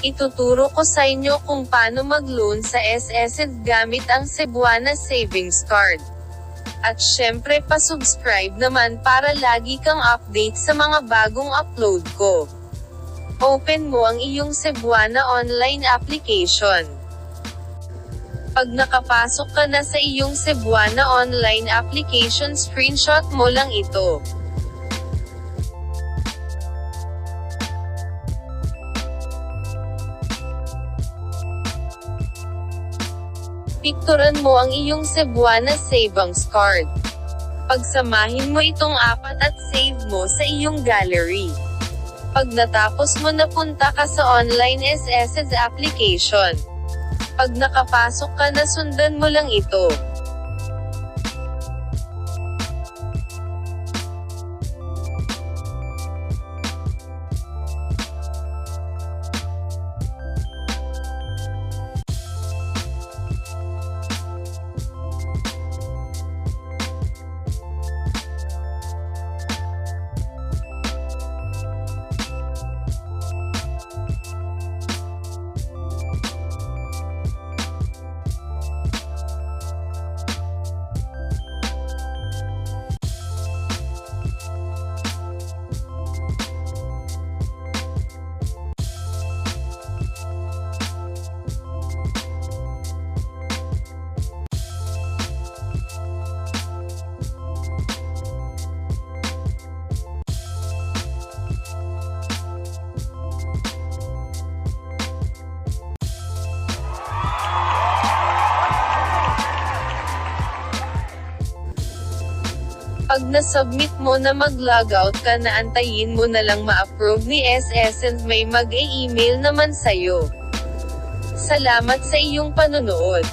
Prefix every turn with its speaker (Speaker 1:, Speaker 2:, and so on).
Speaker 1: Ituturo ko sa inyo kung paano mag-loan sa ssssalaryloan gamit ang Cebuana Savings Card. At syempre pa-subscribe naman para lagi kang update sa mga bagong upload ko. Open mo ang iyong Cebuana online application. Pag nakapasok ka na sa iyong Cebuana online application, screenshot mo lang ito. Pikturan mo ang iyong Cebuana Savings Card. Pagsamahin mo itong apat at save mo sa iyong gallery. Pag natapos mo na, punta ka sa online ssssalaryloan application. Pag nakapasok ka na, sundan mo lang ito. Pag na-submit mo na, mag-logout ka na, antayin mo na lang ma-approve ni ssssalaryloan, may mag-e-email naman sa'yo. Salamat sa iyong panonood.